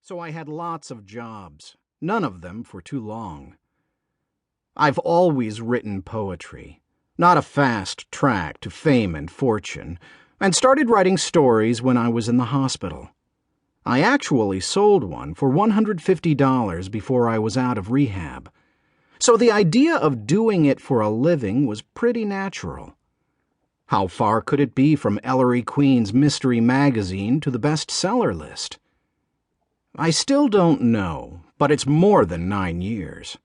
So I had lots of jobs, none of them for too long. I've always written poetry, not a fast track to fame and fortune, and started writing stories when I was in the hospital. I actually sold one for $150 before I was out of rehab. So the idea of doing it for a living was pretty natural. How far could it be from Ellery Queen's mystery magazine to the bestseller list? I still don't know, but it's more than 9 years.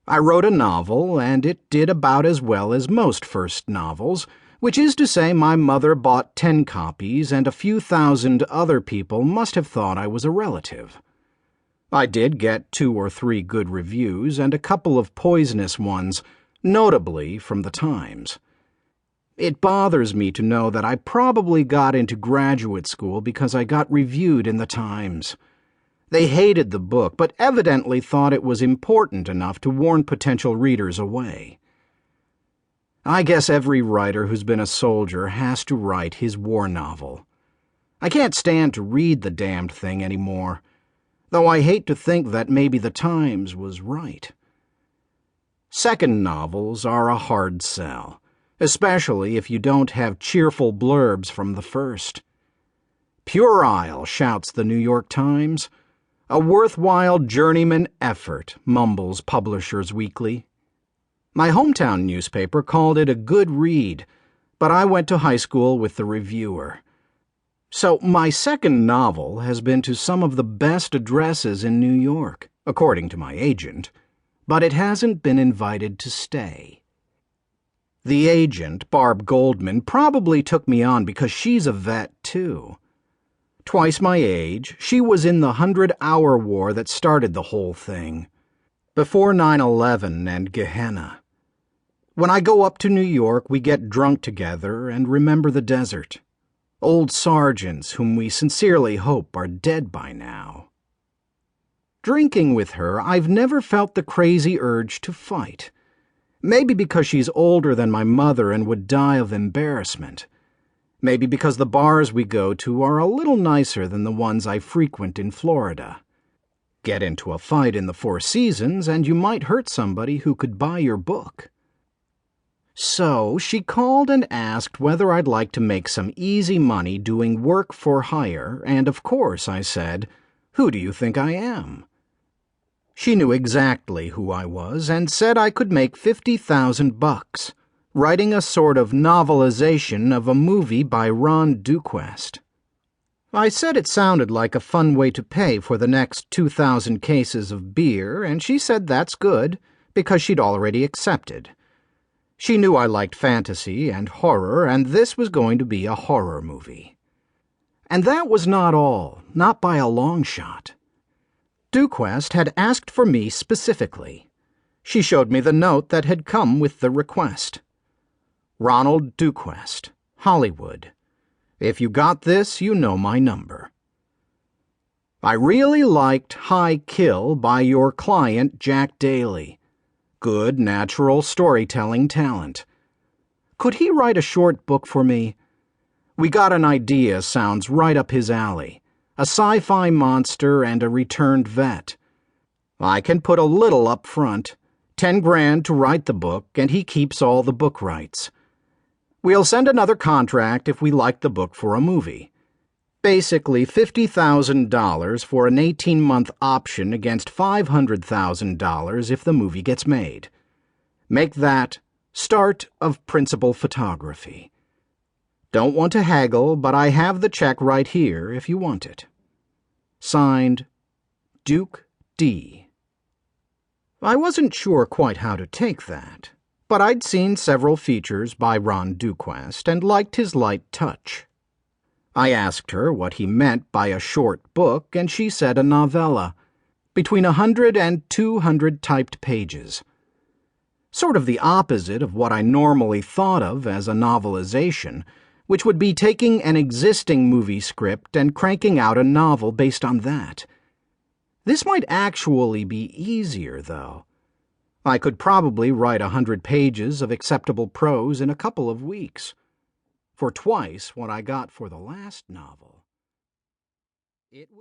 I wrote a novel, and it did about as well as most first novels, which is to say my mother bought 10 copies and a few thousand other people must have thought I was a relative. I did get 2 or 3 good reviews and a couple of poisonous ones, notably from the Times. It bothers me to know that I probably got into graduate school because I got reviewed in the Times. They hated the book, but evidently thought it was important enough to warn potential readers away. I guess every writer who's been a soldier has to write his war novel. I can't stand to read the damned thing anymore, though I hate to think that maybe the Times was right. Second novels are a hard sell, especially if you don't have cheerful blurbs from the first. Puerile, shouts the New York Times. A worthwhile journeyman effort, mumbles Publishers Weekly. My hometown newspaper called it a good read, but I went to high school with the reviewer. So my second novel has been to some of the best addresses in New York, according to my agent, but it hasn't been invited to stay. The agent, Barb Goldman, probably took me on because she's a vet, too. Twice my age, she was in the 100-hour war that started the whole thing, before 9/11 and Gehenna. When I go up to New York, we get drunk together and remember the desert. Old sergeants whom we sincerely hope are dead by now. Drinking with her, I've never felt the crazy urge to fight. Maybe because she's older than my mother and would die of embarrassment. Maybe because the bars we go to are a little nicer than the ones I frequent in Florida. Get into a fight in the Four Seasons and you might hurt somebody who could buy your book. So she called and asked whether I'd like to make some easy money doing work for hire, and of course I said, "Who do you think I am?" She knew exactly who I was and said I could make $50,000. Writing a sort of novelization of a movie by Ron Duquest. I said it sounded like a fun way to pay for the next 2,000 cases of beer, and she said that's good, because she'd already accepted. She knew I liked fantasy and horror, and this was going to be a horror movie. And that was not all, not by a long shot. Duquest had asked for me specifically. She showed me the note that had come with the request. Ronald Duquest, Hollywood. If you got this, you know my number. I really liked High Kill by your client, Jack Daley. Good, natural storytelling talent. Could he write a short book for me? We got an idea sounds right up his alley. A sci-fi monster and a returned vet. I can put a little up front. 10 grand to write the book, and he keeps all the book rights. We'll send another contract if we like the book for a movie. Basically $50,000 for an 18-month option against $500,000 if the movie gets made. Make that start of principal photography. Don't want to haggle, but I have the check right here if you want it. Signed, Duke D. I wasn't sure quite how to take that, but I'd seen several features by Ron Duquest and liked his light touch. I asked her what he meant by a short book, and she said a novella, between 100 and 200 typed pages. Sort of the opposite of what I normally thought of as a novelization, which would be taking an existing movie script and cranking out a novel based on that. This might actually be easier, though. I could probably write 100 pages of acceptable prose in a couple of weeks, for twice what I got for the last novel. It